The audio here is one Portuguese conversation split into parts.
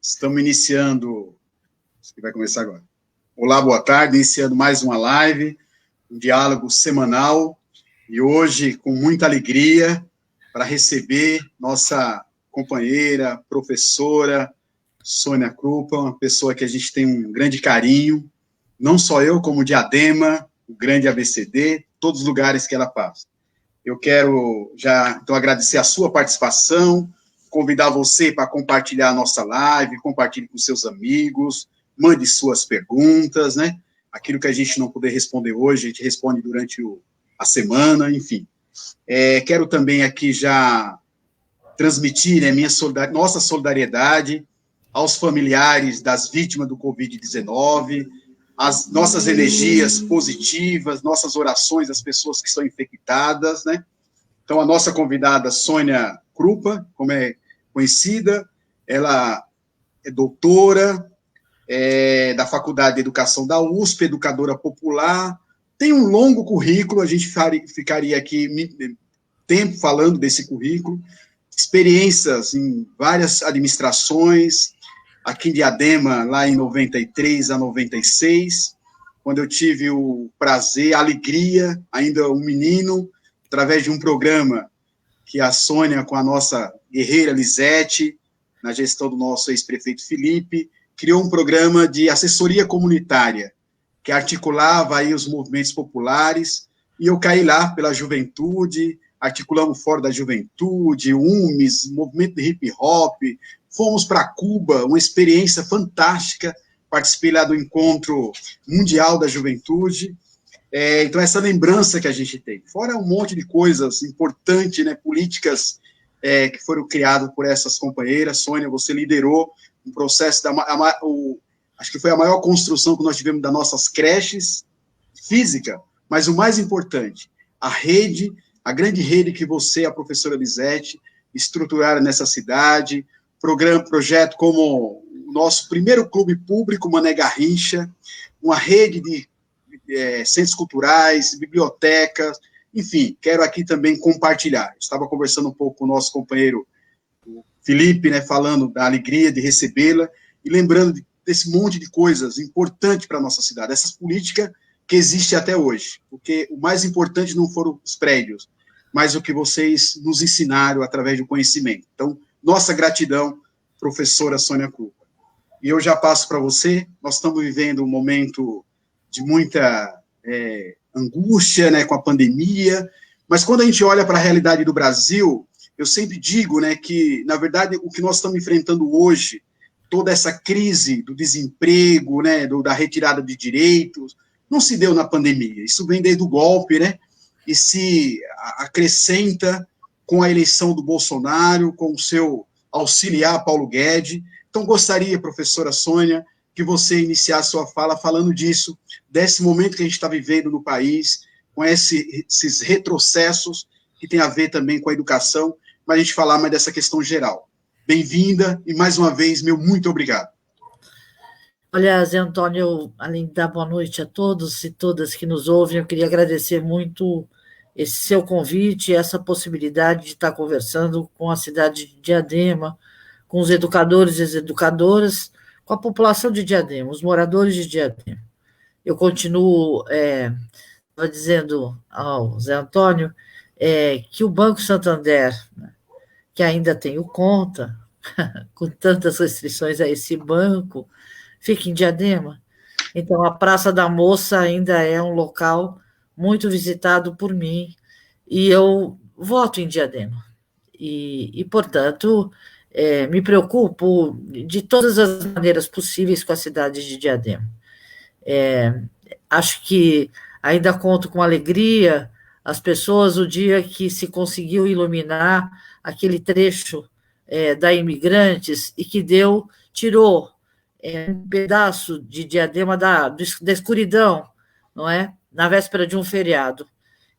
Estamos iniciando, acho que vai começar agora. Olá, boa tarde, iniciando mais uma live, um diálogo semanal, e hoje, com muita alegria, para receber nossa companheira, professora, Sônia Krupa, uma pessoa que a gente tem um grande carinho, não só eu, como o Diadema, o grande ABCD, todos os lugares que ela passa. Eu quero já, então, agradecer a sua participação, convidar você para compartilhar a nossa live, compartilhe com seus amigos, mande suas perguntas, né? Aquilo que a gente não puder responder hoje, a gente responde durante a semana, enfim. Quero também aqui já transmitir, né, nossa solidariedade aos familiares das vítimas do Covid-19, as nossas energias positivas, nossas orações às pessoas que estão infectadas, né? Então, a nossa convidada, Sônia Krupa, como é conhecida, ela é doutora da Faculdade de Educação da USP, educadora popular, tem um longo currículo, a gente ficaria aqui tempo falando desse currículo, experiências em várias administrações, aqui em Diadema, lá em 93 a 96, quando eu tive o prazer, a alegria, ainda um menino, através de um programa que a Sônia, com a nossa guerreira Lisete, na gestão do nosso ex-prefeito Felipe, criou um programa de assessoria comunitária, que articulava aí os movimentos populares, e eu caí lá pela juventude, articulamos Fora da Juventude, UMES, movimento de hip-hop, fomos para Cuba, uma experiência fantástica, participei lá do Encontro Mundial da Juventude. Então, essa lembrança que a gente tem, fora um monte de coisas importantes, né, políticas que foram criadas por essas companheiras. Sônia, você liderou um processo, acho que foi a maior construção que nós tivemos das nossas creches física, mas o mais importante, a grande rede que você, a professora Lisete, estruturaram nessa cidade, projeto como o nosso primeiro clube público, Mané Garrincha, uma rede de centros culturais, bibliotecas, enfim, quero aqui também compartilhar. Eu estava conversando um pouco com o nosso companheiro o Felipe, né, falando da alegria de recebê-la e lembrando desse monte de coisas importantes para a nossa cidade, essas políticas que existem até hoje, porque o mais importante não foram os prédios, mas o que vocês nos ensinaram através do conhecimento. Então, nossa gratidão, professora Sônia Krupa. E eu já passo para você, nós estamos vivendo um momento de muita angústia, né, com a pandemia, mas quando a gente olha para a realidade do Brasil, eu sempre digo, né, que, na verdade, o que nós estamos enfrentando hoje, toda essa crise do desemprego, né, da retirada de direitos, não se deu na pandemia, isso vem desde o golpe, né, e se acrescenta com a eleição do Bolsonaro, com o seu auxiliar Paulo Guedes. Então, gostaria, professora Sônia, que você iniciasse sua fala falando disso, desse momento que a gente está vivendo no país, com esses retrocessos que tem a ver também com a educação, mas a gente falar mais dessa questão geral. Bem-vinda e, mais uma vez, meu muito obrigado. Olha, Zé Antônio, além de dar boa noite a todos e todas que nos ouvem, eu queria agradecer muito esse seu convite, essa possibilidade de estar conversando com a cidade de Diadema, com os educadores e as educadoras, com a população de Diadema, os moradores de Diadema. Eu continuo dizendo ao Zé Antônio que o Banco Santander, né, que ainda tem o conta, com tantas restrições a esse banco, fica em Diadema. Então, a Praça da Moça ainda é um local muito visitado por mim, e eu voto em Diadema. E portanto, me preocupo de todas as maneiras possíveis com a cidade de Diadema. Acho que ainda conto com alegria as pessoas o dia que se conseguiu iluminar aquele trecho da Imigrantes e que tirou um pedaço de Diadema da escuridão, não é? Na véspera de um feriado.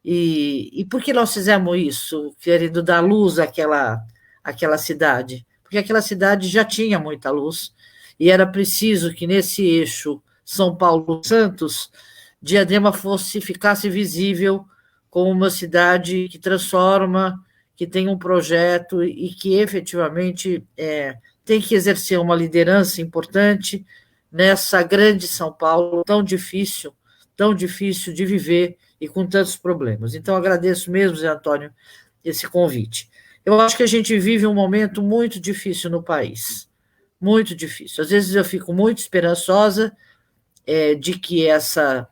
E por que nós fizemos isso, querendo dar luz àquela cidade? Porque aquela cidade já tinha muita luz e era preciso que nesse eixo São Paulo-Santos, Diadema ficasse visível como uma cidade que transforma, que tem um projeto e que efetivamente tem que exercer uma liderança importante nessa grande São Paulo tão difícil de viver e com tantos problemas. Então, agradeço mesmo, Zé Antônio, esse convite. Eu acho que a gente vive um momento muito difícil no país, muito difícil. Às vezes eu fico muito esperançosa de que essa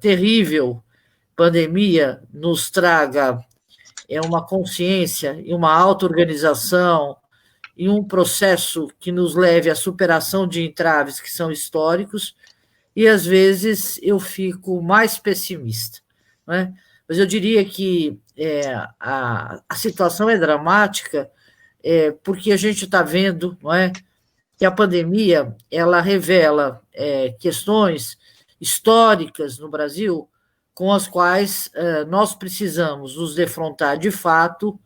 terrível pandemia nos traga uma consciência e uma auto-organização e um processo que nos leve à superação de entraves que são históricos, e às vezes eu fico mais pessimista, né? Mas eu diria que a situação é dramática, porque a gente está vendo, não é, que a pandemia ela revela questões históricas no Brasil com as quais nós precisamos nos defrontar de fato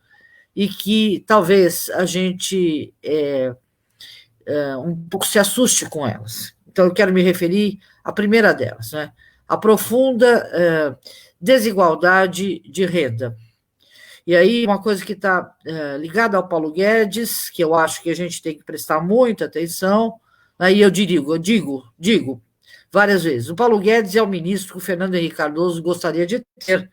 e que talvez a gente um pouco se assuste com elas. Então, eu quero me referir à primeira delas, né? A profunda desigualdade de renda. E aí, uma coisa que está ligada ao Paulo Guedes, que eu acho que a gente tem que prestar muita atenção, aí eu digo várias vezes, o Paulo Guedes é o ministro que o Fernando Henrique Cardoso gostaria de ter,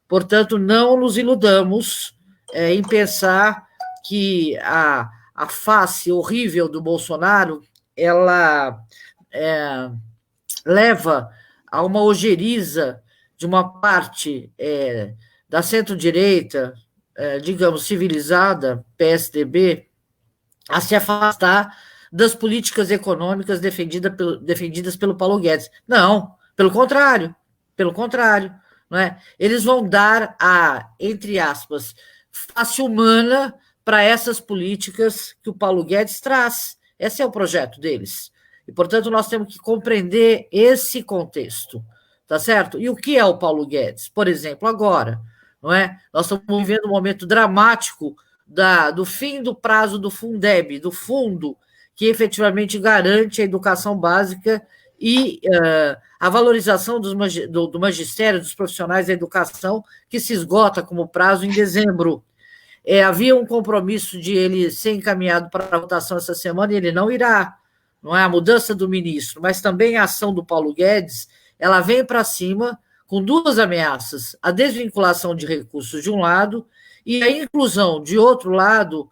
portanto, não nos iludamos em pensar que a face horrível do Bolsonaro, ela leva a uma ojeriza de uma parte da centro-direita, digamos, civilizada, PSDB, a se afastar das políticas econômicas defendidas pelo Paulo Guedes. Não, pelo contrário, não é? Eles vão dar entre aspas, face humana para essas políticas que o Paulo Guedes traz. Esse é o projeto deles. E, portanto, nós temos que compreender esse contexto, tá certo? E o que é o Paulo Guedes? Por exemplo, agora, não é? Nós estamos vivendo um momento dramático do fim do prazo do Fundeb, do fundo que efetivamente garante a educação básica e a valorização do magistério, dos profissionais da educação, que se esgota como prazo em dezembro. Havia um compromisso de ele ser encaminhado para a votação essa semana e ele não irá. Não é a mudança do ministro, mas também a ação do Paulo Guedes, ela vem para cima com duas ameaças: a desvinculação de recursos de um lado e a inclusão, de outro lado,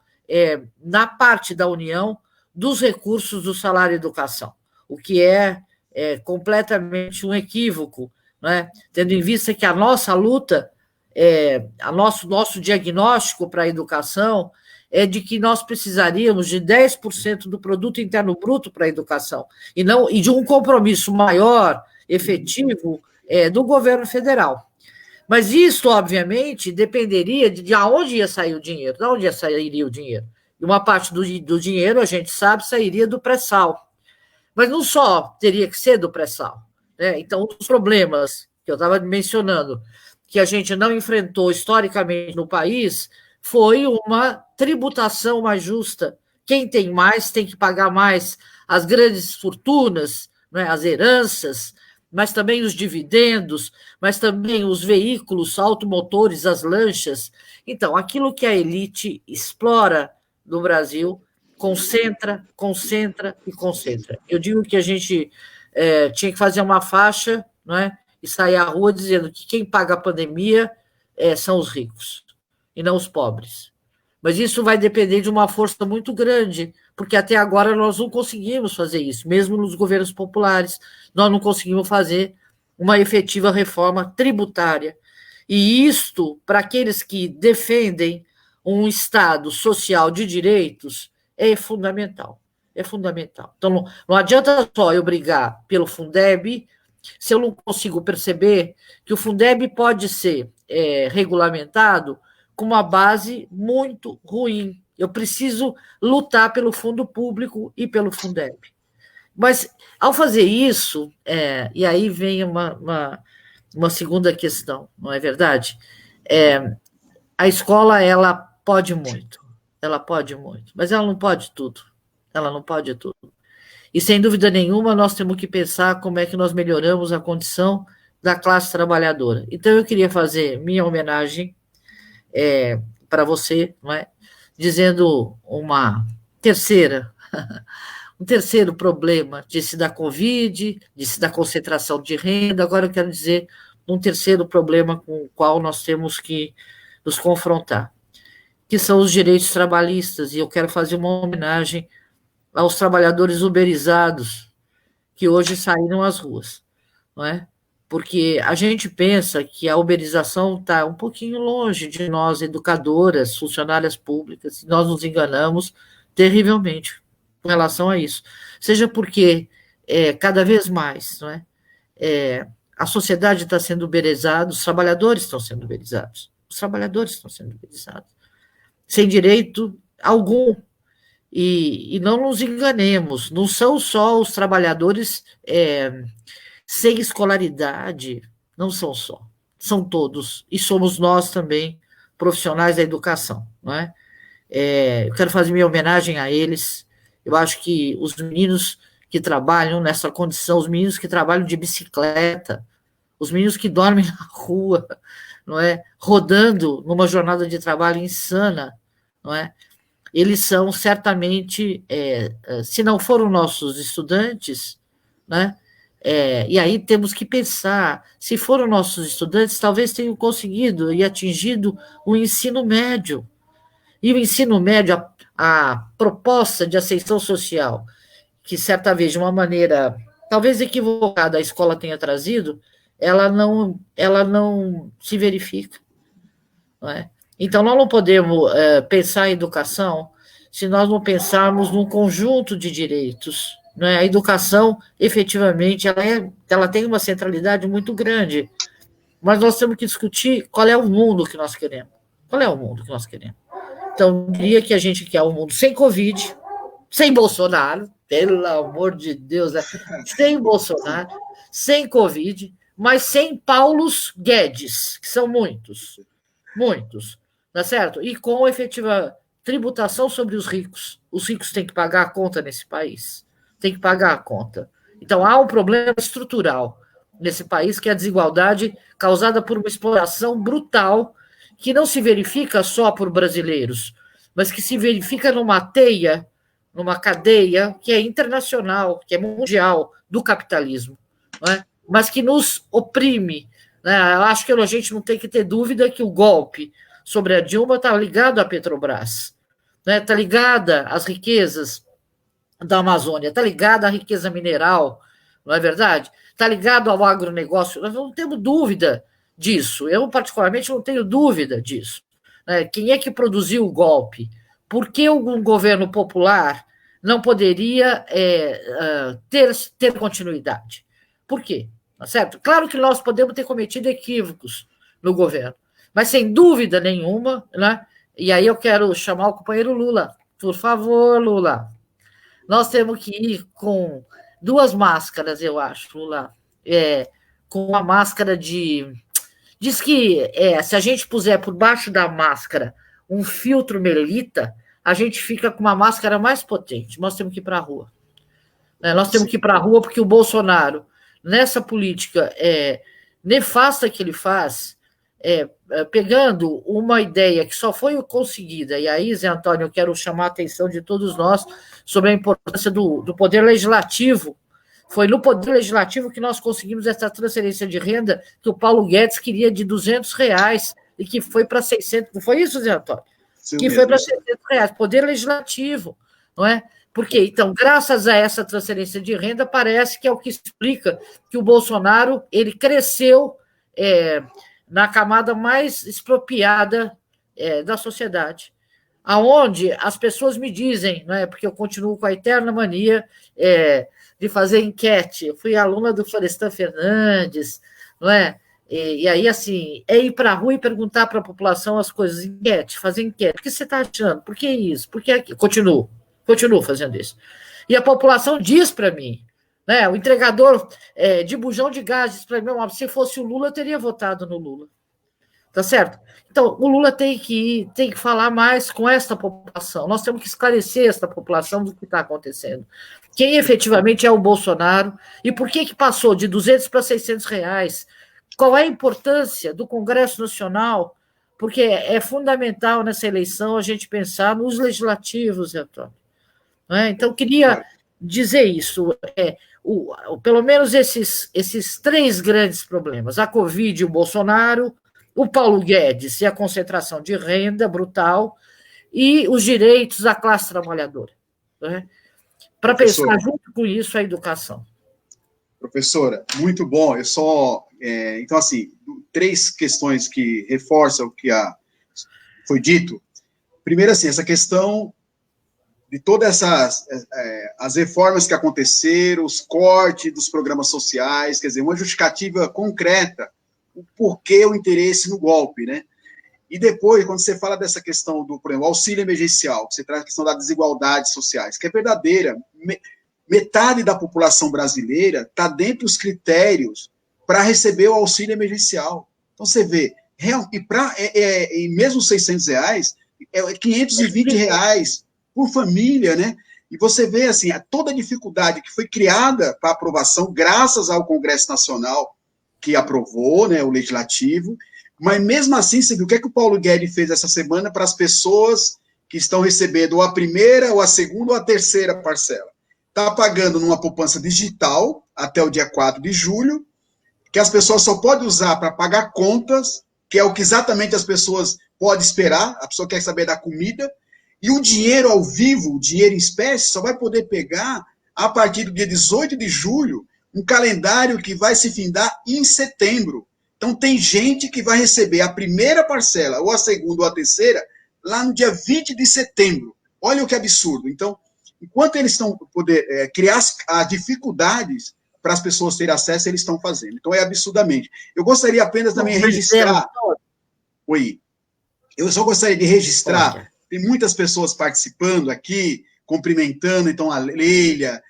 na parte da União, dos recursos do salário educação, o que é completamente um equívoco, né? Tendo em vista que a nossa luta, nosso diagnóstico para a educação é de que nós precisaríamos de 10% do produto interno bruto para a educação, e de um compromisso maior, efetivo, do governo federal. Mas isso, obviamente, dependeria de onde ia sair o dinheiro, de onde sairia o dinheiro. E uma parte do dinheiro, a gente sabe, sairia do pré-sal. Mas não só teria que ser do pré-sal, né? Então, os problemas que eu estava mencionando, que a gente não enfrentou historicamente no país, foi uma tributação mais justa. Quem tem mais tem que pagar mais. As grandes fortunas, né, as heranças, mas também os dividendos, mas também os veículos automotores, as lanchas. Então, aquilo que a elite explora no Brasil, concentra. Eu digo que a gente tinha que fazer uma faixa, não é? E sair à rua dizendo que quem paga a pandemia são os ricos, e não os pobres. Mas isso vai depender de uma força muito grande, porque até agora nós não conseguimos fazer isso, mesmo nos governos populares, nós não conseguimos fazer uma efetiva reforma tributária. E isto, para aqueles que defendem um Estado social de direitos, é fundamental. É fundamental. Então, não adianta só eu brigar pelo Fundeb, se eu não consigo perceber que o Fundeb pode ser regulamentado com uma base muito ruim. Eu preciso lutar pelo fundo público e pelo Fundeb. Mas, ao fazer isso, e aí vem uma segunda questão, não é verdade? A escola, ela pode muito, mas ela não pode tudo. E, sem dúvida nenhuma, nós temos que pensar como é que nós melhoramos a condição da classe trabalhadora. Então, eu queria fazer minha homenagem para você, não é? Dizendo uma terceira Um terceiro problema, disse da Covid, disse da concentração de renda, agora eu quero dizer um terceiro problema com o qual nós temos que nos confrontar, que são os direitos trabalhistas, e eu quero fazer uma homenagem aos trabalhadores uberizados que hoje saíram às ruas, não é? Porque a gente pensa que a uberização está um pouquinho longe de nós, educadoras, funcionárias públicas, e nós nos enganamos terrivelmente com relação a isso. Seja porque cada vez mais, não é? A sociedade está sendo uberizada, os trabalhadores estão sendo uberizados, sem direito algum. E não nos enganemos, não são só os trabalhadores sem escolaridade, não são só, são todos, e somos nós também, profissionais da educação, não é? Eu quero fazer minha homenagem a eles. Eu acho que os meninos que trabalham nessa condição, os meninos que trabalham de bicicleta, os meninos que dormem na rua, não é? Rodando numa jornada de trabalho insana, não é? Eles são certamente, se não foram nossos estudantes, né? E aí temos que pensar, se foram nossos estudantes, talvez tenham conseguido e atingido o ensino médio. E o ensino médio, a proposta de ascensão social, que certa vez, de uma maneira talvez equivocada, a escola tenha trazido, ela não se verifica, não é? Então, nós não podemos pensar em educação se nós não pensarmos num conjunto de direitos, né? A educação, efetivamente, ela tem uma centralidade muito grande, mas nós temos que discutir qual é o mundo que nós queremos. Qual é o mundo que nós queremos? Então, eu diria que a gente quer um mundo sem Covid, sem Bolsonaro, pelo amor de Deus, sem Bolsonaro, sem Covid, mas sem Paulos Guedes, que são muitos, tá certo? E com efetiva tributação sobre os ricos. Os ricos têm que pagar a conta nesse país, têm que pagar a conta. Então, há um problema estrutural nesse país, que é a desigualdade causada por uma exploração brutal, que não se verifica só por brasileiros, mas que se verifica numa teia, numa cadeia que é internacional, que é mundial, do capitalismo, não é? Mas que nos oprime, né? Eu acho que a gente não tem que ter dúvida que o golpe sobre a Dilma está ligado à Petrobras, né? Está ligada às riquezas da Amazônia, está ligada à riqueza mineral, não é verdade? Está ligado ao agronegócio, nós não temos dúvida disso. Eu, particularmente, não tenho dúvida disso. Né? Quem é que produziu o golpe? Por que um governo popular não poderia ter continuidade? Por quê? Tá certo? Claro que nós podemos ter cometido equívocos no governo, mas sem dúvida nenhuma, né? E aí eu quero chamar o companheiro Lula. Por favor, Lula. Nós temos que ir com 2 máscaras, eu acho, Lula. Com uma máscara de... Diz que se a gente puser por baixo da máscara um filtro melita, a gente fica com uma máscara mais potente. Nós temos que ir para a rua. Nós temos que ir para a rua porque o Bolsonaro, nessa política nefasta que ele faz, pegando uma ideia que só foi conseguida, e aí, Zé Antônio, eu quero chamar a atenção de todos nós sobre a importância do poder legislativo. Foi no poder legislativo que nós conseguimos essa transferência de renda que o Paulo Guedes queria de R$200 e que foi para 600. Não foi isso, Zé Antônio? Sim, que foi para R$600. Poder legislativo, não é? Porque, então, graças a essa transferência de renda, parece que é o que explica que o Bolsonaro ele cresceu na camada mais expropriada da sociedade, aonde as pessoas me dizem, não é? Porque eu continuo com a eterna mania de fazer enquete. Eu fui aluna do Florestan Fernandes, não é? E aí, assim, ir para a rua e perguntar para a população as coisas, fazer enquete. O que você está achando? Por que isso? Por que aquilo? Continuo fazendo isso. E a população diz para mim, né? O entregador de bujão de gás diz para mim, se fosse o Lula, eu teria votado no Lula. Tá certo? Então, o Lula tem que falar mais com esta população. Nós temos que esclarecer esta população do que está acontecendo. Quem efetivamente é o Bolsonaro e por que passou de R$200 para R$600? Qual é a importância do Congresso Nacional? Porque é fundamental nessa eleição a gente pensar nos legislativos, Antônio. né? Então, queria dizer isso. Pelo menos esses três grandes problemas: a Covid e o Bolsonaro, o Paulo Guedes e a concentração de renda brutal, e os direitos da classe trabalhadora, né? Para pensar junto com isso a educação. Professora, muito bom. Então, assim, três questões que reforçam o que foi dito. Primeiro, assim, essa questão de todas as reformas que aconteceram, os cortes dos programas sociais, quer dizer, uma justificativa concreta, o porquê o interesse no golpe, né? E depois, quando você fala dessa questão do, por exemplo, auxílio emergencial, você traz a questão das desigualdades sociais, que é verdadeira. Metade da população brasileira está dentro dos critérios para receber o auxílio emergencial. Então, você vê, e mesmo R$600, é R$520 por família, né? E você vê, assim, toda a dificuldade que foi criada para aprovação, graças ao Congresso Nacional, que aprovou, né, o Legislativo, mas mesmo assim, você viu o que o Paulo Guedes fez essa semana para as pessoas que estão recebendo ou a primeira, ou a segunda, ou a terceira parcela. Está pagando numa poupança digital até o dia 4 de julho, que as pessoas só podem usar para pagar contas, que é o que exatamente as pessoas podem esperar, a pessoa quer saber da comida, e o dinheiro ao vivo, o dinheiro em espécie, só vai poder pegar a partir do dia 18 de julho, um calendário que vai se findar em setembro. Então, tem gente que vai receber a primeira parcela, ou a segunda, ou a terceira, lá no dia 20 de setembro. Olha o que absurdo. Então, enquanto eles estão poder criar as dificuldades para as pessoas terem acesso, eles estão fazendo. Então, é absurdamente. Eu gostaria apenas também registrar... Oi. Eu só gostaria de registrar, tem muitas pessoas participando aqui, cumprimentando, então, a Leila,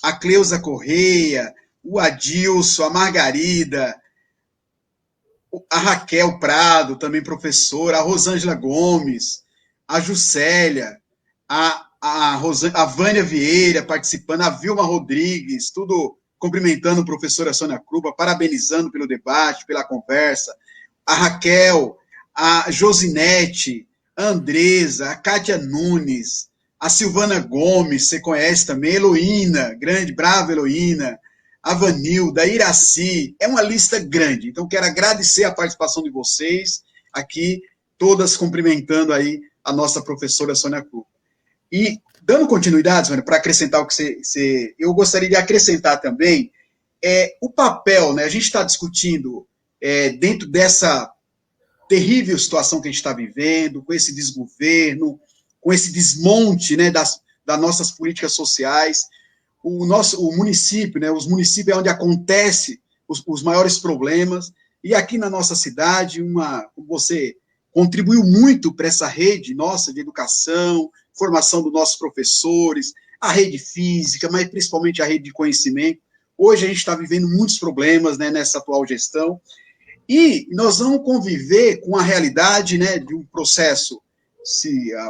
a Cleusa Correia, o Adilson, a Margarida, a Raquel Prado, também professora, a Rosângela Gomes, a Juscelia, a Vânia Vieira participando, a Vilma Rodrigues, tudo cumprimentando a professora Sônia Krupa, parabenizando pelo debate, pela conversa, a Raquel, a Josinete, a Andresa, a Kátia Nunes, a Silvana Gomes, você conhece também, Heloína, grande, brava Heloína, a Vanilda, a Iraci, é uma lista grande. Então, quero agradecer a participação de vocês aqui, todas cumprimentando aí a nossa professora Sônia Krupa. E, dando continuidade, Sônia, para acrescentar o que eu gostaria de acrescentar também, o papel, né? A gente está discutindo dentro dessa terrível situação que a gente está vivendo, com esse desgoverno, com esse desmonte, né, das nossas políticas sociais. O município, né, os municípios é onde acontece os maiores problemas, e aqui na nossa cidade, você contribuiu muito para essa rede nossa de educação, formação dos nossos professores, a rede física, mas principalmente a rede de conhecimento. Hoje a gente está vivendo muitos problemas, né, nessa atual gestão, e nós vamos conviver com a realidade, né, de um processo,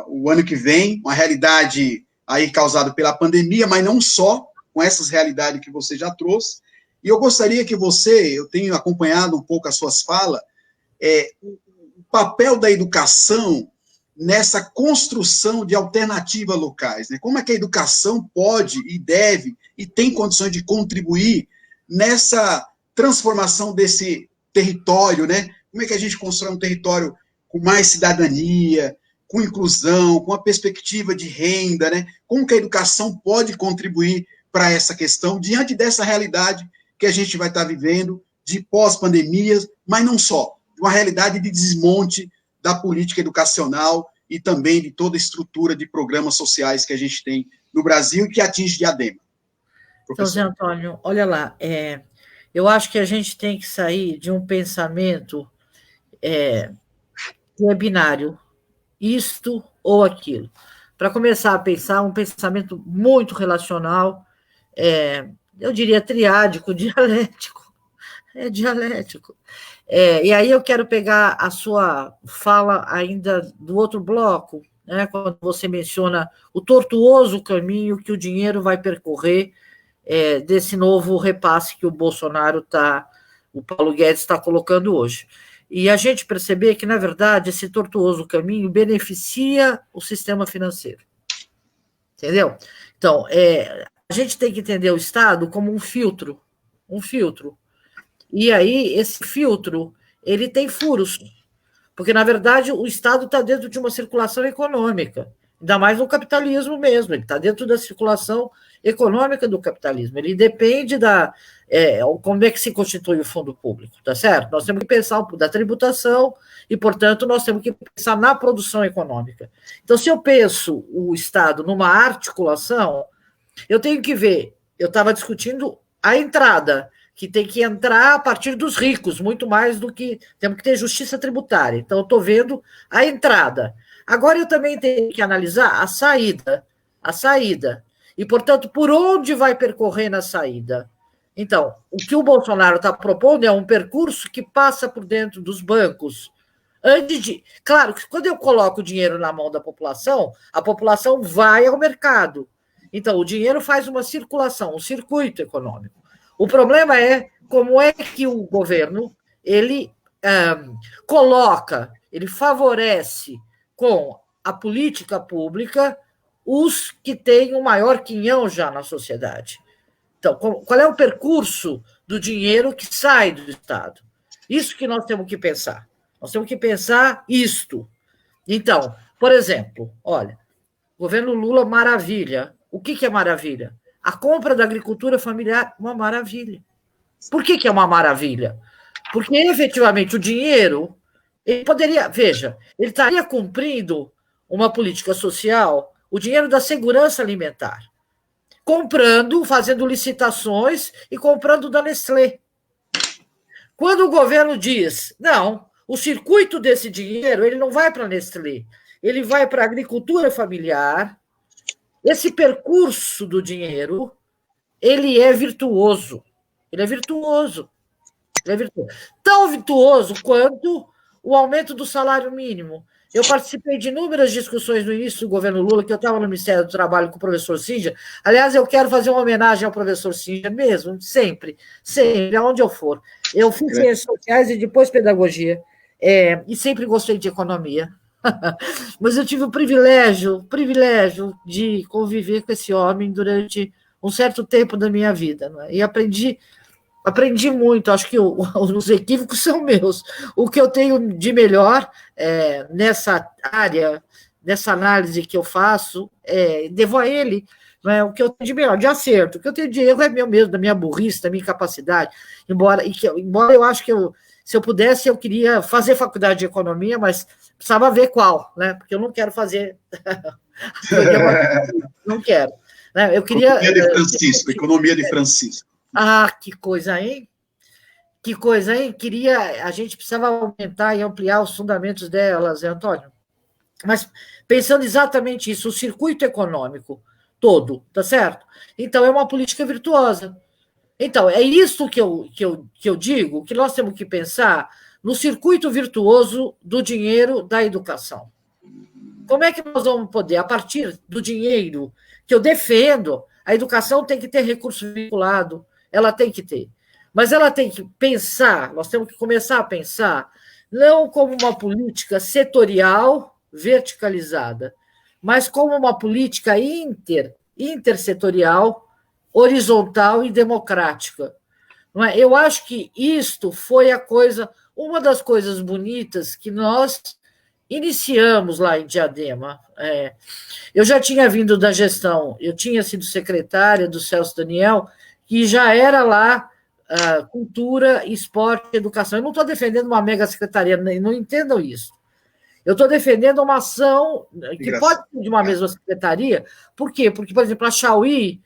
o ano que vem, uma realidade aí causada pela pandemia, mas não só, com essas realidades que você já trouxe. E eu gostaria que eu tenho acompanhado um pouco as suas falas, o papel da educação nessa construção de alternativas locais, né? Como é que a educação pode e deve e tem condições de contribuir nessa transformação desse território, né? Como é que a gente constrói um território com mais cidadania, com inclusão, com a perspectiva de renda, né? Como que a educação pode contribuir para essa questão, diante dessa realidade que a gente vai estar vivendo, de pós-pandemias, mas não só, uma realidade de desmonte da política educacional e também de toda a estrutura de programas sociais que a gente tem no Brasil e que atinge Diadema. Então, Zé Antônio, olha lá, eu acho que a gente tem que sair de um pensamento que é binário, isto ou aquilo, para começar a pensar um pensamento muito relacional, eu diria triádico, dialético. É dialético. E aí eu quero pegar a sua fala ainda do outro bloco, né, quando você menciona o tortuoso caminho que o dinheiro vai percorrer desse novo repasse que o Paulo Guedes está colocando hoje. E a gente perceber que, na verdade, esse tortuoso caminho beneficia o sistema financeiro. Entendeu? Então, a gente tem que entender o Estado como um filtro. E aí, esse filtro, ele tem furos. Porque, na verdade, o Estado está dentro de uma circulação econômica, ainda mais no capitalismo mesmo, ele está dentro da circulação econômica do capitalismo. Ele depende como é que se constitui o fundo público, tá certo? Nós temos que pensar da tributação e, portanto, nós temos que pensar na produção econômica. Então, se eu penso o Estado numa articulação, eu tenho que ver, eu estava discutindo a entrada, que tem que entrar a partir dos ricos, muito mais do que temos que ter justiça tributária. Então, eu estou vendo a entrada. Agora, eu também tenho que analisar a saída. E, portanto, por onde vai percorrer na saída? Então, o que o Bolsonaro está propondo é um percurso que passa por dentro dos bancos. Claro que quando eu coloco o dinheiro na mão da população, a população vai ao mercado. Então, o dinheiro faz uma circulação, um circuito econômico. O problema é como é que o governo ele ele favorece com a política pública os que têm o maior quinhão já na sociedade. Então, qual é o percurso do dinheiro que sai do Estado? Isso que nós temos que pensar. Nós temos que pensar isto. Então, por exemplo, olha, governo Lula, maravilha. O que é maravilha? A compra da agricultura familiar, uma maravilha. Por que é uma maravilha? Porque, efetivamente, o dinheiro, ele estaria cumprindo uma política social, o dinheiro da segurança alimentar, fazendo licitações e comprando da Nestlé. Quando o governo diz, não, o circuito desse dinheiro, ele não vai para a Nestlé, ele vai para a agricultura familiar. Esse percurso do dinheiro, ele é virtuoso. Tão virtuoso quanto o aumento do salário mínimo. Eu participei de inúmeras discussões no início do governo Lula, que eu estava no Ministério do Trabalho com o professor Sinja. Aliás, eu quero fazer uma homenagem ao professor Sinja mesmo, sempre, aonde eu for. Eu fiz ciências sociais e depois pedagogia, e sempre gostei de economia. Mas eu tive o privilégio de conviver com esse homem durante um certo tempo da minha vida, né? E aprendi muito. Acho que os equívocos são meus. O que eu tenho de melhor nessa área, nessa análise que eu faço, devo a ele. Né? O que eu tenho de melhor, de acerto, o que eu tenho de erro é meu mesmo, da minha burrice, da minha incapacidade. Embora eu acho que se eu pudesse, eu queria fazer faculdade de economia, mas precisava ver qual, né? Porque eu não quero fazer. Não quero. Né? Eu queria. Economia de Francisco. Ah, que coisa, hein? A gente precisava aumentar e ampliar os fundamentos delas, Antônio. Mas pensando exatamente isso, o circuito econômico todo, tá certo? Então, é uma política virtuosa. Então, é isso que eu digo, que nós temos que pensar no circuito virtuoso do dinheiro da educação. Como é que nós vamos poder, a partir do dinheiro que eu defendo, a educação tem que ter recurso vinculado, ela tem que ter. Mas ela tem que pensar, nós temos que começar a pensar, não como uma política setorial verticalizada, mas como uma política intersetorial, horizontal e democrática. Não é? Eu acho que isto foi uma das coisas bonitas que nós iniciamos lá em Diadema. Eu já tinha vindo da gestão, eu tinha sido secretária do Celso Daniel, que já era lá cultura, esporte, educação. Eu não estou defendendo uma mega secretaria, não entendam isso. Eu estou defendendo uma ação que pode ser de uma mesma secretaria. Por quê? Porque, por exemplo, a Chauí,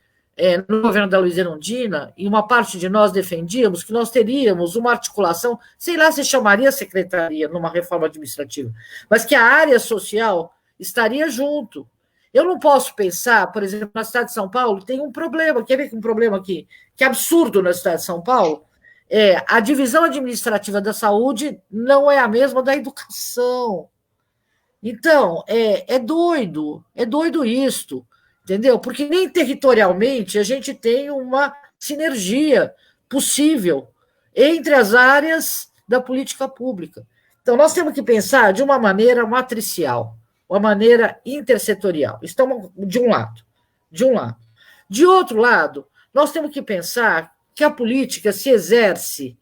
no governo da Luiza Erundina, e uma parte de nós defendíamos que nós teríamos uma articulação, sei lá se chamaria secretaria numa reforma administrativa, mas que a área social estaria junto. Eu não posso pensar, por exemplo, na cidade de São Paulo, tem um problema, quer ver que um problema aqui, que é absurdo na cidade de São Paulo, a divisão administrativa da saúde não é a mesma da educação. Então, é doido isto, entendeu? Porque nem territorialmente a gente tem uma sinergia possível entre as áreas da política pública. Então, nós temos que pensar de uma maneira matricial, uma maneira intersetorial. Estamos de um lado. De outro lado, nós temos que pensar que a política se exerce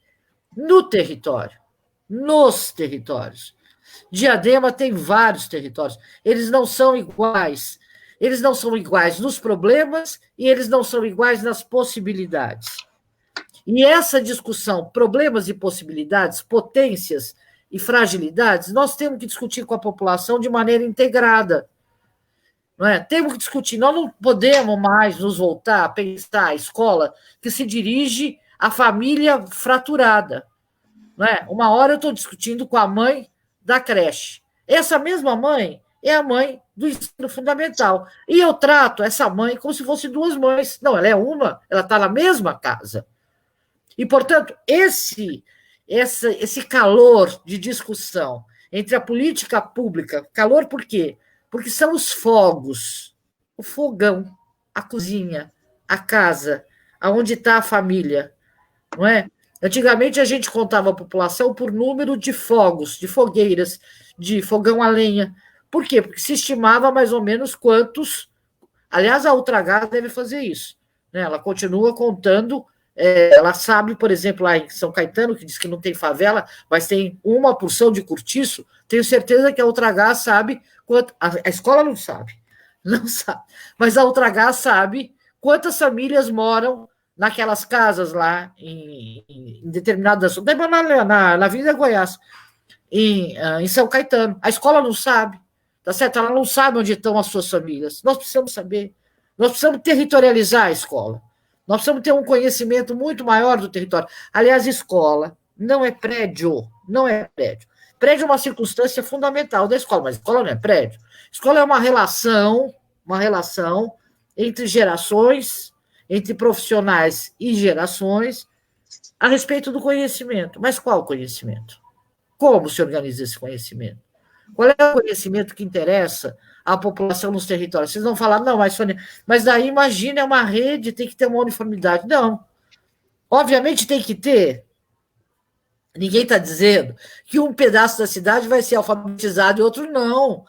no território, nos territórios. Diadema tem vários territórios, eles não são iguais. Eles não são iguais nos problemas e eles não são iguais nas possibilidades. E essa discussão, problemas e possibilidades, potências e fragilidades, nós temos que discutir com a população de maneira integrada. Não é? Temos que discutir, nós não podemos mais nos voltar a pensar a escola que se dirige à família fraturada. Não é? Uma hora eu estou discutindo com a mãe da creche. Essa mesma mãe é a mãe do ensino fundamental. E eu trato essa mãe como se fosse duas mães. Não, ela é uma, ela está na mesma casa. E, portanto, esse calor de discussão entre a política pública, calor por quê? Porque são os fogos, o fogão, a cozinha, a casa, aonde está a família, não é? Antigamente a gente contava a população por número de fogos, de fogueiras, de fogão a lenha. Por quê? Porque se estimava mais ou menos quantos. Aliás, a Ultragaz deve fazer isso, né? Ela continua contando. Ela sabe, por exemplo, lá em São Caetano, que diz que não tem favela, mas tem uma porção de cortiço. Tenho certeza que a Ultragaz sabe quanto. A escola não sabe, mas a Ultragaz sabe quantas famílias moram naquelas casas lá em determinadas. Na Avenida Goiás, em São Caetano. A escola não sabe, tá certo? Ela não sabe onde estão as suas famílias. Nós precisamos saber. Nós precisamos territorializar a escola. Nós precisamos ter um conhecimento muito maior do território. Aliás, escola não é prédio, não é prédio. Prédio é uma circunstância fundamental da escola, mas escola não é prédio. Escola é uma relação entre gerações, entre profissionais e gerações, a respeito do conhecimento. Mas qual conhecimento? Como se organiza esse conhecimento? Qual é o conhecimento que interessa à população nos territórios? Vocês vão falar, não, mas daí imagina, é uma rede, tem que ter uma uniformidade. Não. Obviamente tem que ter. Ninguém está dizendo que um pedaço da cidade vai ser alfabetizado e outro não.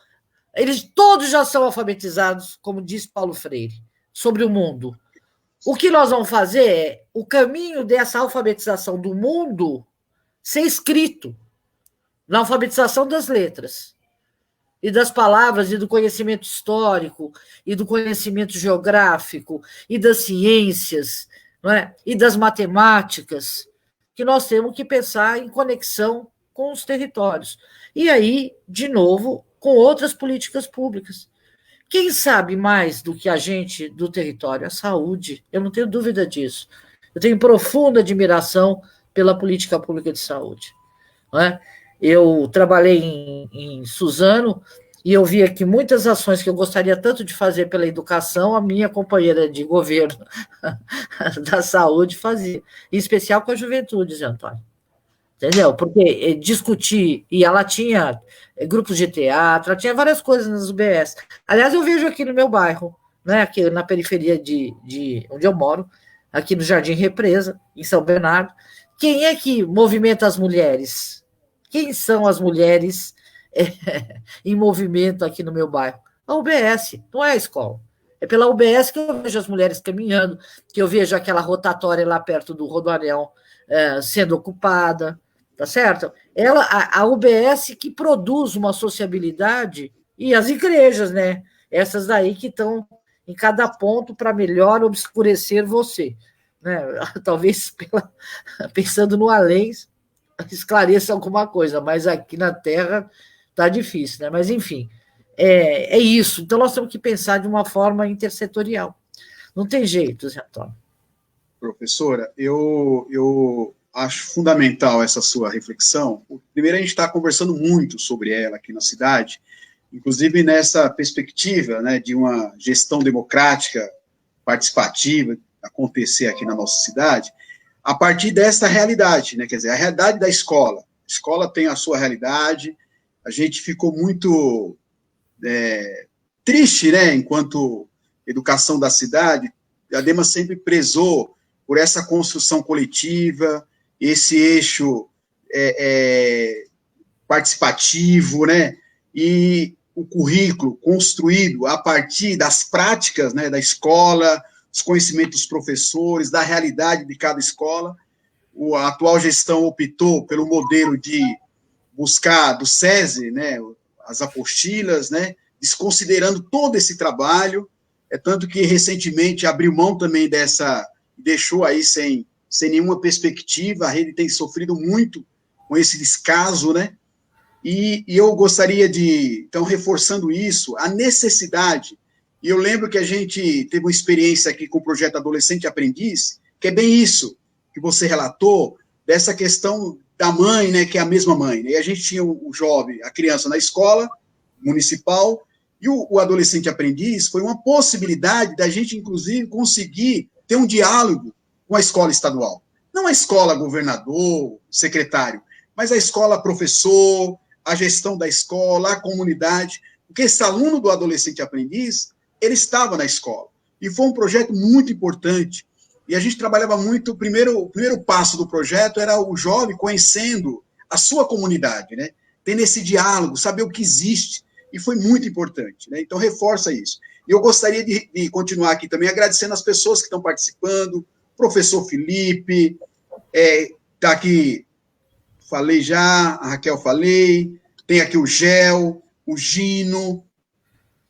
Eles todos já são alfabetizados, como diz Paulo Freire, sobre o mundo. O que nós vamos fazer é o caminho dessa alfabetização do mundo ser escrito na alfabetização das letras e das palavras e do conhecimento histórico e do conhecimento geográfico e das ciências, não é? E das matemáticas, que nós temos que pensar em conexão com os territórios. E aí, de novo, com outras políticas públicas. Quem sabe mais do que a gente do território? A saúde, eu não tenho dúvida disso. Eu tenho profunda admiração pela política pública de saúde. Não é? Eu trabalhei em Suzano e eu via que muitas ações que eu gostaria tanto de fazer pela educação, a minha companheira de governo da saúde fazia, em especial com a juventude, Zé Antônio. Entendeu? Porque discutir, e ela tinha grupos de teatro, ela tinha várias coisas nas UBS. Aliás, eu vejo aqui no meu bairro, né, aqui na periferia de onde eu moro, aqui no Jardim Represa, em São Bernardo, quem é que movimenta as mulheres? Quem são as mulheres em movimento aqui no meu bairro? A UBS, não é a escola. É pela UBS que eu vejo as mulheres caminhando, que eu vejo aquela rotatória lá perto do Rodoanel sendo ocupada, tá certo? A UBS que produz uma sociabilidade, e as igrejas, né? Essas daí que estão em cada ponto para melhor obscurecer você. Né? Talvez pensando no além esclareça alguma coisa, mas aqui na Terra está difícil, né? Mas, enfim, é isso. Então, nós temos que pensar de uma forma intersetorial. Não tem jeito, Zé Antônio. Professora, eu acho fundamental essa sua reflexão. Primeiro, a gente está conversando muito sobre ela aqui na cidade, inclusive nessa perspectiva, né, de uma gestão democrática, participativa, acontecer aqui na nossa cidade, a partir dessa realidade, né? Quer dizer, a realidade da escola. A escola tem a sua realidade, a gente ficou muito triste, né, enquanto educação da cidade. A Dema sempre prezou por essa construção coletiva, esse eixo participativo, né, e o currículo construído a partir das práticas, né, da escola, os conhecimentos dos professores, da realidade de cada escola. A atual gestão optou pelo modelo de buscar do SESI, né, as apostilas, né, desconsiderando todo esse trabalho, tanto que recentemente abriu mão também dessa, deixou aí sem nenhuma perspectiva, a rede tem sofrido muito com esse descaso, né, e eu gostaria de, então, reforçando isso, a necessidade, e eu lembro que a gente teve uma experiência aqui com o projeto Adolescente Aprendiz, que é bem isso que você relatou, dessa questão da mãe, né, que é a mesma mãe, né, e a gente tinha o jovem, a criança na escola municipal, e o adolescente aprendiz foi uma possibilidade da gente, inclusive, conseguir ter um diálogo com a escola estadual. Não a escola governador, secretário, mas a escola professor, a gestão da escola, a comunidade, porque esse aluno do adolescente aprendiz, ele estava na escola. E foi um projeto muito importante. E a gente trabalhava muito, o primeiro passo do projeto era o jovem conhecendo a sua comunidade, né? Tendo esse diálogo, saber o que existe, e foi muito importante, né? Então, reforça isso. E eu gostaria de continuar aqui também agradecendo as pessoas que estão participando, professor Felipe, está aqui, falei já, a Raquel falei, tem aqui o Gel, o Gino,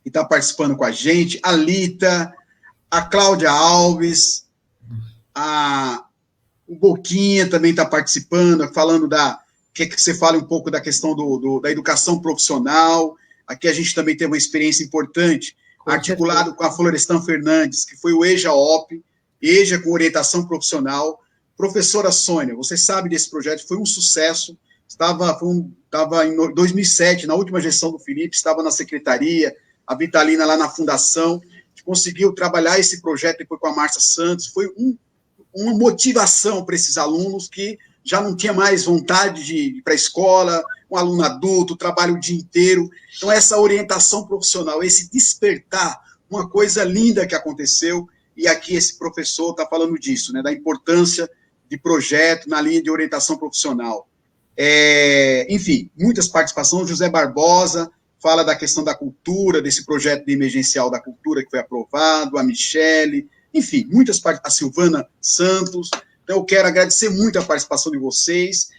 que está participando com a gente, a Lita, a Cláudia Alves, o Boquinha também está participando, falando que você fale um pouco da questão da educação profissional. Aqui a gente também tem uma experiência importante, articulado com a Florestan Fernandes, que foi o EJA-OP, EJA com orientação profissional. Professora Sônia, você sabe desse projeto, foi um sucesso, estava em 2007, na última gestão do Felipe, estava na secretaria, a Vitalina lá na fundação, a gente conseguiu trabalhar esse projeto depois com a Márcia Santos, foi uma motivação para esses alunos que já não tinha mais vontade de ir para a escola, um aluno adulto, trabalha o dia inteiro. Então, essa orientação profissional, esse despertar, uma coisa linda que aconteceu, e aqui esse professor está falando disso, né, da importância de projeto na linha de orientação profissional. Enfim, muitas participações. José Barbosa fala da questão da cultura, desse projeto de emergencial da cultura que foi aprovado, a Michele, enfim, muitas participações, a Silvana Santos. Então, eu quero agradecer muito a participação de vocês.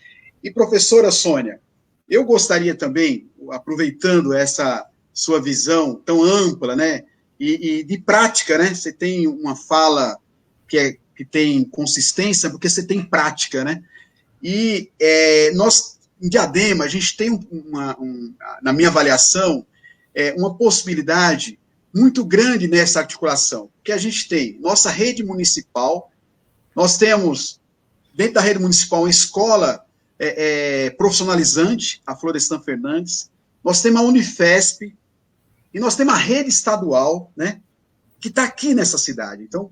E, professora Sônia, eu gostaria também, aproveitando essa sua visão tão ampla, né, e de prática, né, você tem uma fala que tem consistência, porque você tem prática, né, e nós, em Diadema, a gente tem, na minha avaliação, uma possibilidade muito grande nessa articulação, que a gente tem nossa rede municipal, nós temos, dentro da rede municipal, uma escola profissionalizante, a Florestan Fernandes, nós temos a Unifesp, e nós temos a rede estadual, né, que está aqui nessa cidade. Então,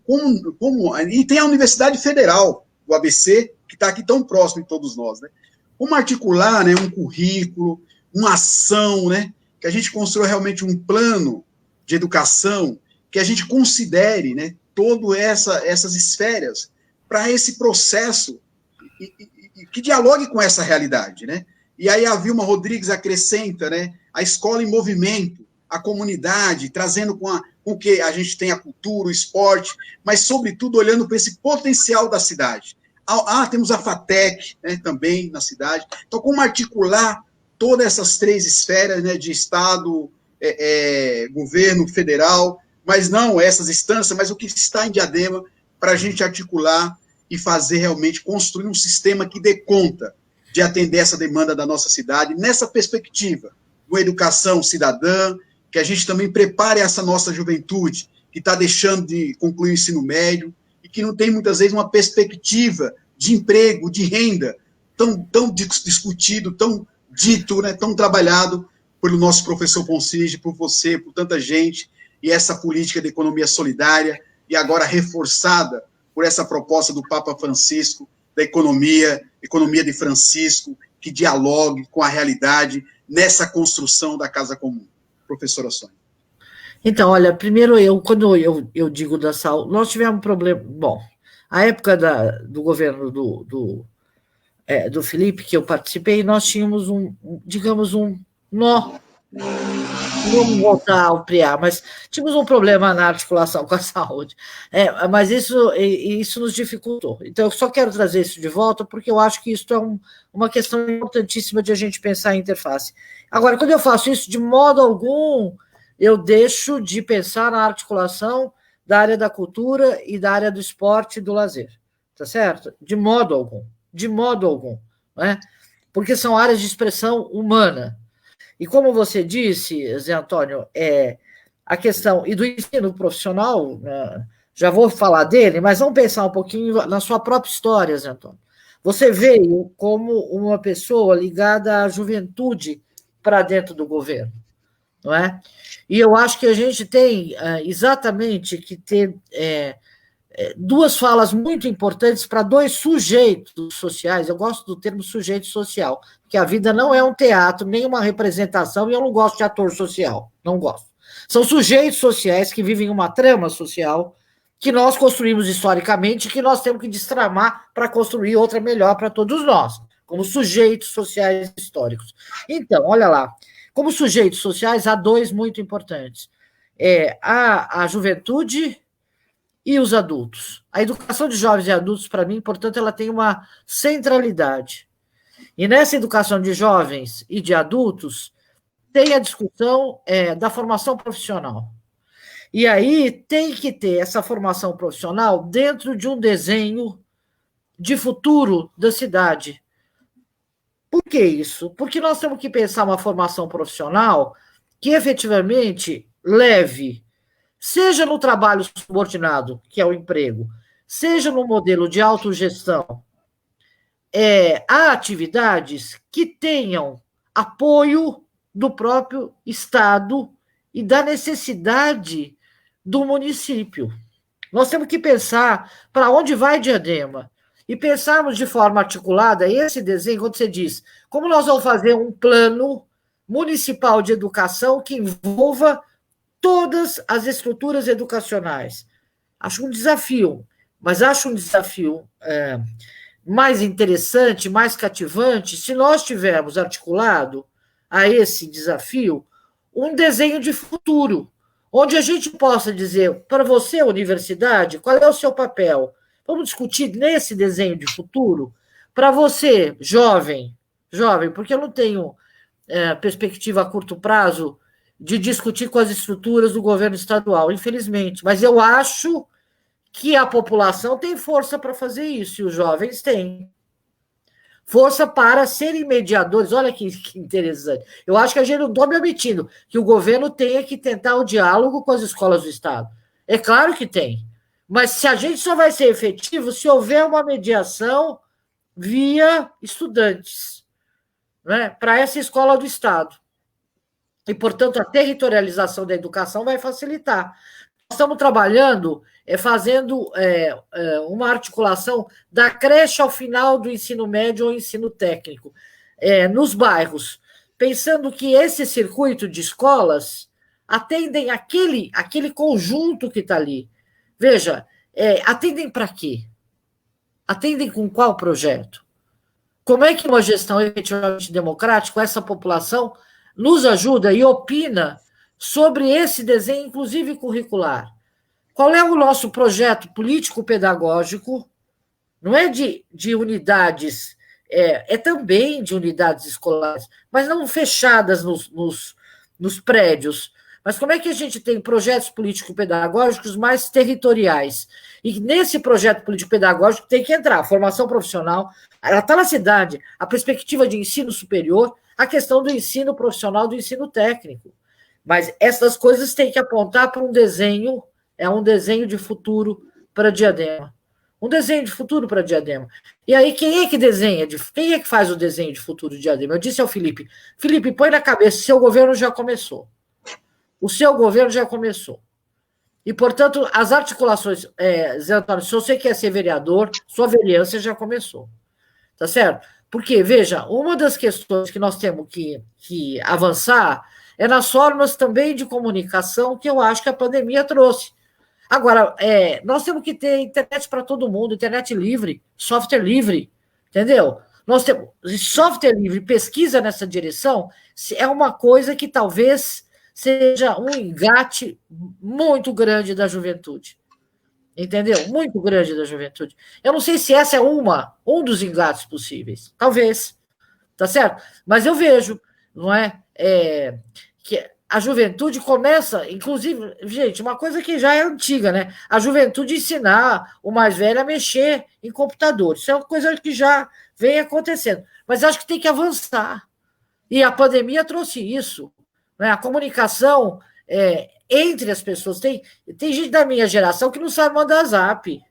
e tem a Universidade Federal, o ABC, que está aqui tão próximo de todos nós, né? Como articular, né, um currículo, uma ação, né, que a gente construa realmente um plano de educação, que a gente considere, né, todas essas esferas para esse processo e que dialogue com essa realidade, né? E aí a Vilma Rodrigues acrescenta, né, a escola em movimento, a comunidade, trazendo com que a gente tem a cultura, o esporte, mas, sobretudo, olhando para esse potencial da cidade. Temos a FATEC, né, também na cidade. Então, como articular todas essas três esferas, né, de Estado, governo federal, mas não essas instâncias, mas o que está em Diadema, para a gente articular e fazer realmente, construir um sistema que dê conta de atender essa demanda da nossa cidade, nessa perspectiva, uma educação cidadã, que a gente também prepare essa nossa juventude, que está deixando de concluir o ensino médio, e que não tem, muitas vezes, uma perspectiva de emprego, de renda, tão discutido, tão dito, né, tão trabalhado pelo nosso professor Ponsige, por você, por tanta gente, e essa política de economia solidária, e agora reforçada por essa proposta do Papa Francisco, da economia de Francisco, que dialogue com a realidade nessa construção da casa comum. Professora Sônia. Então, olha, primeiro quando eu digo da saúde, nós tivemos um problema, bom, a época do governo do Felipe, que eu participei, nós tínhamos digamos, um nó Vamos voltar ao ampliar, mas tínhamos um problema na articulação com a saúde. Mas isso nos dificultou. Então, eu só quero trazer isso de volta, porque eu acho que isso é uma questão importantíssima de a gente pensar em interface. Agora, quando eu faço isso, de modo algum, eu deixo de pensar na articulação da área da cultura e da área do esporte e do lazer. Tá certo? De modo algum. De modo algum. Né? Porque são áreas de expressão humana. E como você disse, Zé Antônio, a questão e do ensino profissional, né, já vou falar dele, mas vamos pensar um pouquinho na sua própria história, Zé Antônio. Você veio como uma pessoa ligada à juventude para dentro do governo, não é? E eu acho que a gente tem exatamente que ter duas falas muito importantes para dois sujeitos sociais. Eu gosto do termo sujeito social, porque a vida não é um teatro, nem uma representação, e eu não gosto de ator social, não gosto. São sujeitos sociais que vivem uma trama social que nós construímos historicamente e que nós temos que destramar para construir outra melhor para todos nós, como sujeitos sociais históricos. Então, olha lá, como sujeitos sociais, há dois muito importantes. A juventude e os adultos. A educação de jovens e adultos, para mim, portanto, ela tem uma centralidade. E nessa educação de jovens e de adultos, tem a discussão da formação profissional. E aí tem que ter essa formação profissional dentro de um desenho de futuro da cidade. Por que isso? Porque nós temos que pensar uma formação profissional que efetivamente leve, seja no trabalho subordinado, que é o emprego, seja no modelo de autogestão, há atividades que tenham apoio do próprio Estado e da necessidade do município. Nós temos que pensar para onde vai Diadema e pensarmos de forma articulada esse desenho, quando você diz, como nós vamos fazer um plano municipal de educação que envolva todas as estruturas educacionais. Acho um desafio, mas acho um desafio mais interessante, mais cativante, se nós tivermos articulado a esse desafio um desenho de futuro, onde a gente possa dizer para você, universidade, qual é o seu papel. Vamos discutir nesse desenho de futuro. Para você, jovem, porque eu não tenho perspectiva a curto prazo de discutir com as estruturas do governo estadual, infelizmente. Mas eu acho que a população tem força para fazer isso, e os jovens têm força para serem mediadores. Olha que interessante. Eu acho que a gente não está me omitindo que o governo tenha que tentar o diálogo com as escolas do Estado. É claro que tem. Mas se a gente só vai ser efetivo se houver uma mediação via estudantes, né, para essa escola do Estado. E, portanto, a territorialização da educação vai facilitar. Nós estamos trabalhando, fazendo uma articulação da creche ao final do ensino médio ou ensino técnico, nos bairros, pensando que esse circuito de escolas atendem aquele conjunto que está ali. Veja, atendem para quê? Atendem com qual projeto? Como é que uma gestão efetivamente democrática, com essa população, nos ajuda e opina sobre esse desenho, inclusive curricular? Qual é o nosso projeto político-pedagógico? Não é de unidades, também de unidades escolares, mas não fechadas nos prédios. Mas como é que a gente tem projetos político-pedagógicos mais territoriais? E nesse projeto político-pedagógico tem que entrar a formação profissional, ela está na cidade, a perspectiva de ensino superior, a questão do ensino profissional, do ensino técnico. Mas essas coisas têm que apontar para um desenho de futuro para Diadema. Um desenho de futuro para Diadema. E aí, quem é que desenha? Quem é que faz o desenho de futuro de Diadema? Eu disse ao Felipe, põe na cabeça, seu governo já começou. O seu governo já começou. E, portanto, as articulações, Zé Antônio, se você quer ser vereador, sua vereança já começou. Tá certo? Porque, veja, uma das questões que nós temos que avançar é nas formas também de comunicação que eu acho que a pandemia trouxe. Agora, nós temos que ter internet para todo mundo, internet livre, software livre, entendeu? Nós temos software livre, pesquisa nessa direção, é uma coisa que talvez seja um engate muito grande da juventude. Entendeu? Muito grande da juventude. Eu não sei se essa é um dos engates possíveis. Talvez. Tá certo? Mas eu vejo, não é? Que a juventude começa, inclusive, gente, uma coisa que já é antiga, né? A juventude ensinar o mais velho a mexer em computador. Isso é uma coisa que já vem acontecendo. Mas acho que tem que avançar. E a pandemia trouxe isso. Né? A comunicação entre as pessoas. Tem gente da minha geração que não sabe mandar zap.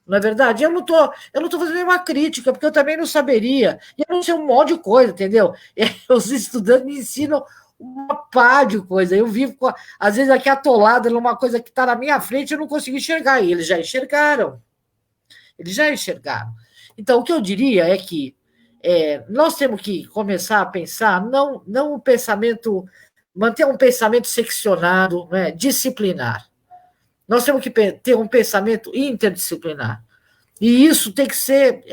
Não é verdade? Eu não tô fazendo nenhuma crítica, porque eu também não saberia. E eu não sei um monte de coisa, entendeu? Os estudantes me ensinam uma pá de coisa. Eu vivo, às vezes, aqui atolado numa coisa que está na minha frente, eu não consigo enxergar. E eles já enxergaram. Então, o que eu diria é que nós temos que começar a pensar, não um pensamento, manter um pensamento seccionado, né, disciplinar. Nós temos que ter um pensamento interdisciplinar. E isso tem que ser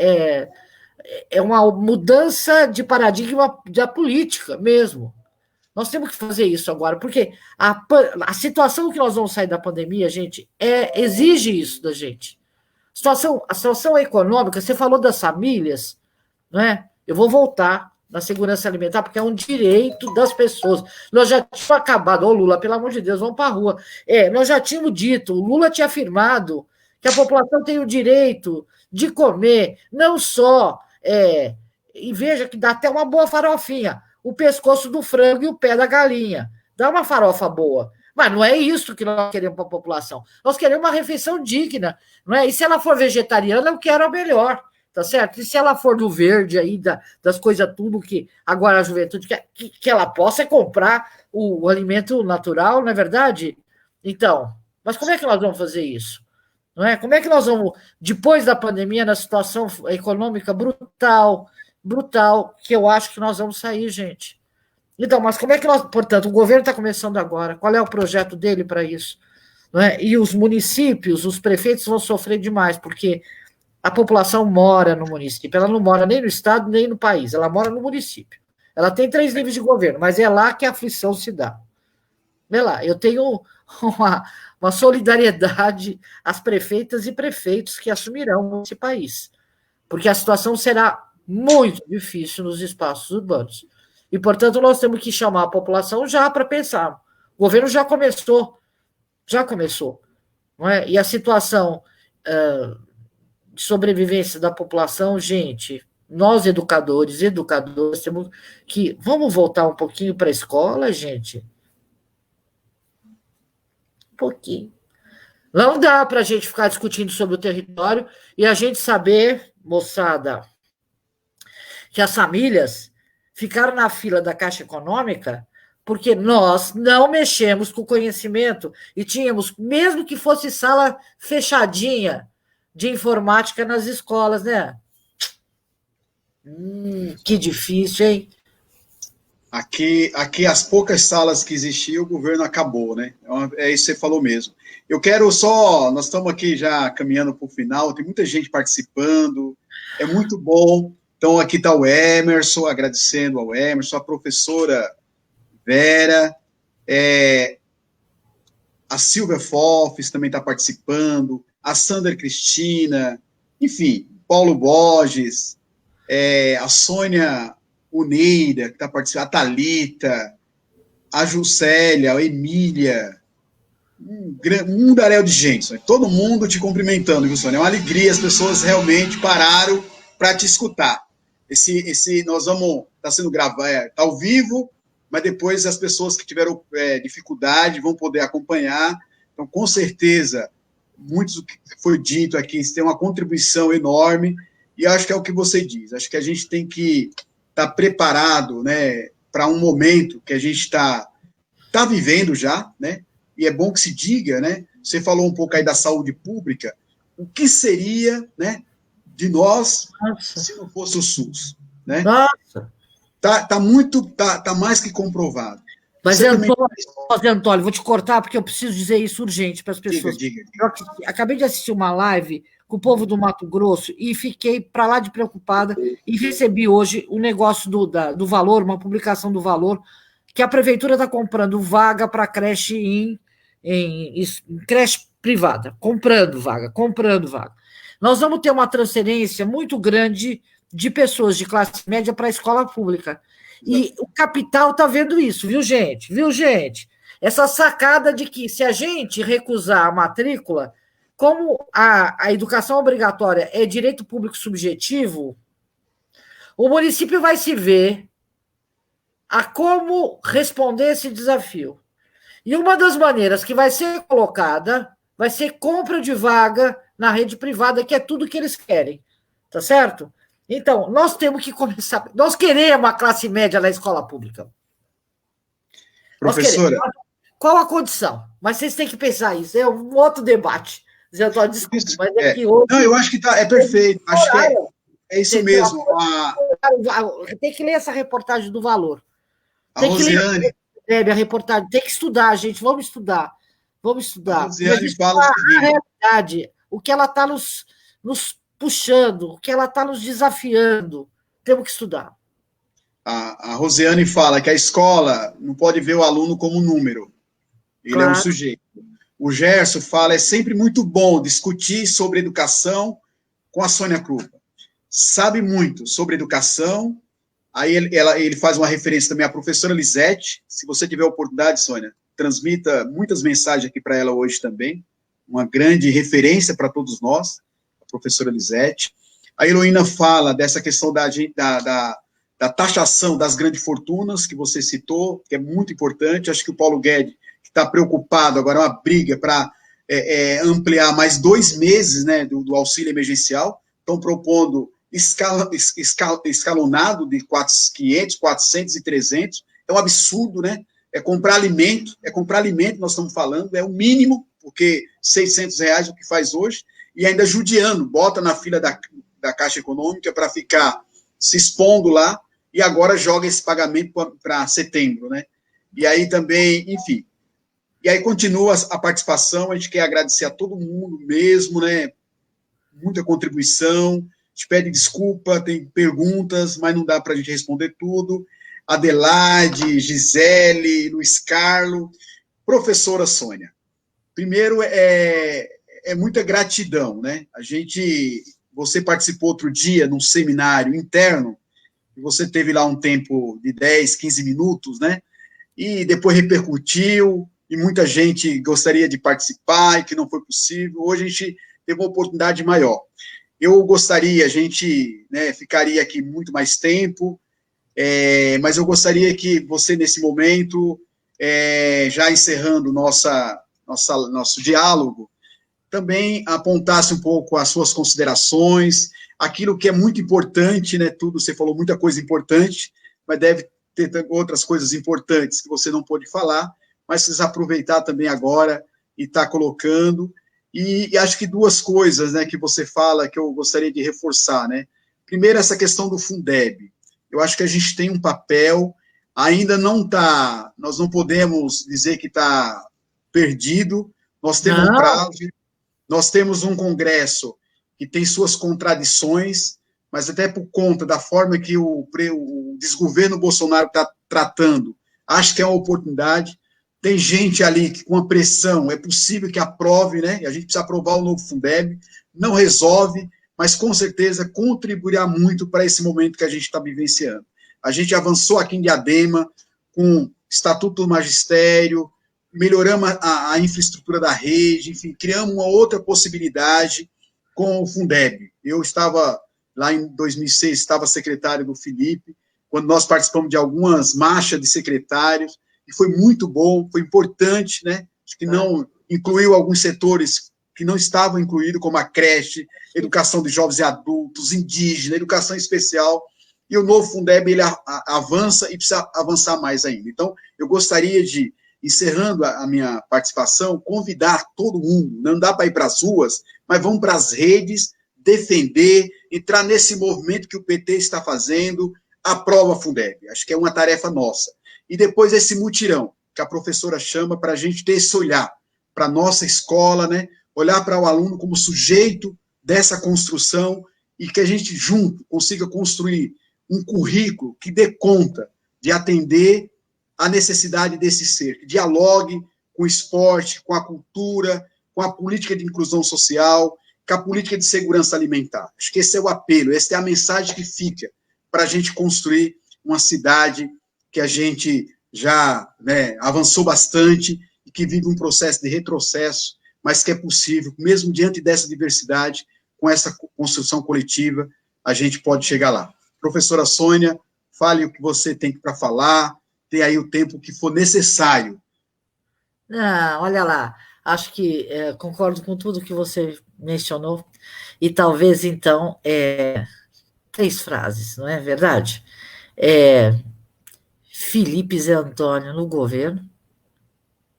uma mudança de paradigma da política mesmo. Nós temos que fazer isso agora, porque a situação que nós vamos sair da pandemia, gente, exige isso da gente. A situação econômica, você falou das famílias, né? Eu vou voltar na segurança alimentar, porque é um direito das pessoas. Nós já tínhamos acabado, Lula, pelo amor de Deus, vamos para a rua. Nós já tínhamos dito, o Lula tinha afirmado que a população tem o direito de comer, não só, e veja que dá até uma boa farofinha, o pescoço do frango e o pé da galinha. Dá uma farofa boa. Mas não é isso que nós queremos para a população. Nós queremos uma refeição digna. Não é? E se ela for vegetariana, eu quero a melhor. Tá certo? E se ela for do verde aí, das coisas tudo que agora a juventude quer, que ela possa comprar o alimento natural, não é verdade? Então, mas como é que nós vamos fazer isso? Não é? Como é que nós vamos, depois da pandemia, na situação econômica brutal, que eu acho que nós vamos sair, gente? Então, mas como é que nós, portanto, o governo está começando agora, qual é o projeto dele para isso? Não é? E os municípios, os prefeitos vão sofrer demais, porque a população mora no município, ela não mora nem no estado, nem no país, ela mora no município. Ela tem 3 níveis de governo, mas é lá que a aflição se dá. Vê lá, eu tenho uma solidariedade às prefeitas e prefeitos que assumirão esse país, porque a situação será muito difícil nos espaços urbanos. E, portanto, nós temos que chamar a população já para pensar. O governo já começou, não é? E a situação de sobrevivência da população, gente, nós educadores, temos que... Vamos voltar um pouquinho para a escola, gente? Um pouquinho. Não dá para a gente ficar discutindo sobre o território e a gente saber, moçada, que as famílias ficaram na fila da Caixa Econômica porque nós não mexemos com o conhecimento e tínhamos, mesmo que fosse sala fechadinha de informática nas escolas, né? Que difícil, hein? Aqui as poucas salas que existiam, o governo acabou, né? É isso que você falou mesmo. Eu quero só... Nós estamos aqui já caminhando para o final, tem muita gente participando, é muito bom. Então, aqui está o Emerson, agradecendo ao Emerson, a professora Vera, a Silvia Fofes também está participando, a Sandra Cristina, enfim, Paulo Borges, a Sônia Uneira, que está participando, a Thalita, a Juscelia, a Emília, um mundaréu de gente, todo mundo te cumprimentando, viu, Sônia? É uma alegria, as pessoas realmente pararam para te escutar. Nós vamos, está sendo gravado, está ao vivo, mas depois as pessoas que tiveram dificuldade vão poder acompanhar. Então, com certeza, muitos do que foi dito aqui tem uma contribuição enorme, e acho que é o que você diz. Acho que a gente tem que estar preparado, né, para um momento que a gente está vivendo já, né, e é bom que se diga, né, você falou um pouco aí da saúde pública, o que seria, né, de nós, se não fosse o SUS, né? Nossa! Tá mais que comprovado. Mas, Antônio, vou te cortar porque eu preciso dizer isso urgente para as pessoas. Diga. Eu acabei de assistir uma live com o povo do Mato Grosso e fiquei para lá de preocupada e recebi hoje o negócio do valor, uma publicação do valor, que a prefeitura está comprando vaga para creche em creche privada, comprando vaga. Nós vamos ter uma transferência muito grande de pessoas de classe média para a escola pública. E o capital está vendo isso, viu, gente? Essa sacada de que se a gente recusar a matrícula, como a educação obrigatória é direito público subjetivo, o município vai se ver a como responder esse desafio. E uma das maneiras que vai ser colocada vai ser compra de vaga na rede privada, que é tudo que eles querem, tá certo? Então, nós temos que começar. Nós queremos a classe média na escola pública. Professora. Qual a condição? Mas vocês têm que pensar isso, é um outro debate. Desculpa, mas é que hoje... Não, eu acho que é perfeito. Acho que é isso mesmo. Tem que ler essa reportagem do Valor. A Rosiane. A reportagem. Tem que estudar, gente. Vamos estudar. A Rosiane fala a realidade, o que ela está nos puxando, o que ela está nos desafiando. Temos que estudar. A Rosiane fala que a escola não pode ver o aluno como número. Ele é um sujeito. O Gerson fala, é sempre muito bom discutir sobre educação com a Sônia Krupa. Sabe muito sobre educação. Aí ele faz uma referência também à professora Lisete. Se você tiver a oportunidade, Sônia, transmita muitas mensagens aqui para ela hoje também. Uma grande referência para todos nós, a professora Lisete. A Heloína fala dessa questão da taxação das grandes fortunas, que você citou, que é muito importante. Acho que o Paulo Guedes está preocupado, agora é uma briga para ampliar mais 2 meses, né, do auxílio emergencial. Estão propondo escalonado de 500, 400 e 300. É um absurdo, né? É comprar alimento, nós estamos falando, é o mínimo, porque R$600 o que faz hoje, e ainda judiando, bota na fila da Caixa Econômica para ficar se expondo lá, e agora joga esse pagamento para setembro, né? E aí também, enfim. E aí continua a participação, a gente quer agradecer a todo mundo mesmo, né? Muita contribuição, a gente pede desculpa, tem perguntas, mas não dá para a gente responder tudo. Adelaide, Gisele, Luiz Carlos, professora Sônia. Primeiro, é muita gratidão, né? Você participou outro dia num seminário interno, e você teve lá um tempo de 10, 15 minutos, né? E depois repercutiu, e muita gente gostaria de participar, e que não foi possível. Hoje a gente teve uma oportunidade maior. Eu gostaria, a gente, né, ficaria aqui muito mais tempo, mas eu gostaria que você, nesse momento, já encerrando nosso diálogo, também apontasse um pouco as suas considerações, aquilo que é muito importante, né, tudo, você falou muita coisa importante, mas deve ter outras coisas importantes que você não pôde falar, mas precisa aproveitar também agora e estar colocando, e acho que 2 coisas, né, que você fala que eu gostaria de reforçar, né, primeiro essa questão do Fundeb. Eu acho que a gente tem um papel, ainda não está, nós não podemos dizer que está perdido, nós temos um prazo, nós temos um Congresso que tem suas contradições, mas até por conta da forma que o desgoverno Bolsonaro está tratando, acho que é uma oportunidade. Tem gente ali que, com a pressão, é possível que aprove, né? E a gente precisa aprovar o novo Fundeb, não resolve, mas com certeza contribuirá muito para esse momento que a gente está vivenciando. A gente avançou aqui em Diadema com Estatuto do Magistério, melhoramos a infraestrutura da rede, enfim, criamos uma outra possibilidade com o Fundeb. Eu estava lá em 2006, estava secretário do Felipe, quando nós participamos de algumas marchas de secretários, e foi muito bom, foi importante, né? Acho que não incluiu alguns setores que não estavam incluídos, como a creche, educação de jovens e adultos, indígena, educação especial, e o novo Fundeb, ele avança e precisa avançar mais ainda. Então, eu gostaria de, encerrando a minha participação, convidar todo mundo, não dá para ir para as ruas, mas vamos para as redes, defender, entrar nesse movimento que o PT está fazendo, aprova Fundeb. Acho que é uma tarefa nossa. E depois esse mutirão, que a professora chama para a gente ter esse olhar para a nossa escola, né? Olhar para o aluno como sujeito dessa construção e que a gente junto consiga construir um currículo que dê conta de atender a necessidade desse ser, que dialogue com o esporte, com a cultura, com a política de inclusão social, com a política de segurança alimentar. Acho que esse é o apelo, essa é a mensagem que fica para a gente construir uma cidade que a gente já, né, avançou bastante e que vive um processo de retrocesso, mas que é possível, mesmo diante dessa diversidade, com essa construção coletiva, a gente pode chegar lá. Professora Sônia, fale o que você tem para falar, tem aí o tempo que for necessário. Não, olha lá, acho que concordo com tudo que você mencionou, e talvez, então, 3 frases, não é verdade? Felipe Zé Antônio no governo,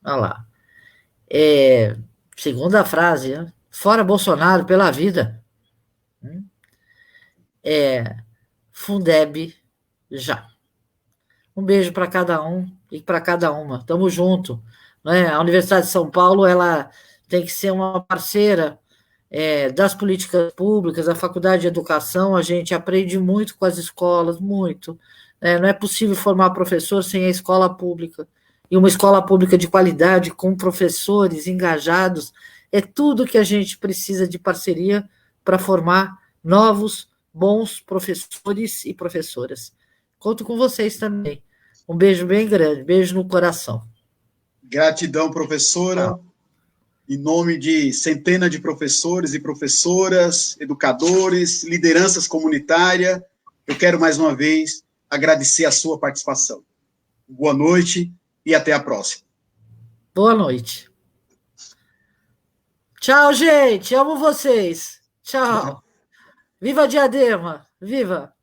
olha lá. Segunda frase, né? Fora Bolsonaro pela vida. Fundeb já. Um beijo para cada um e para cada uma. Tamo junto. Né? A Universidade de São Paulo ela tem que ser uma parceira das políticas públicas, a Faculdade de Educação, a gente aprende muito com as escolas, muito. Não é possível formar professor sem a escola pública. E uma escola pública de qualidade, com professores engajados, é tudo que a gente precisa de parceria para formar novos, bons professores e professoras. Conto com vocês também. Um beijo bem grande, beijo no coração. Gratidão, professora. Em nome de centenas de professores e professoras, educadores, lideranças comunitárias, eu quero mais uma vez agradecer a sua participação. Boa noite e até a próxima. Boa noite. Tchau, gente. Amo vocês. Tchau. Viva Diadema. Viva.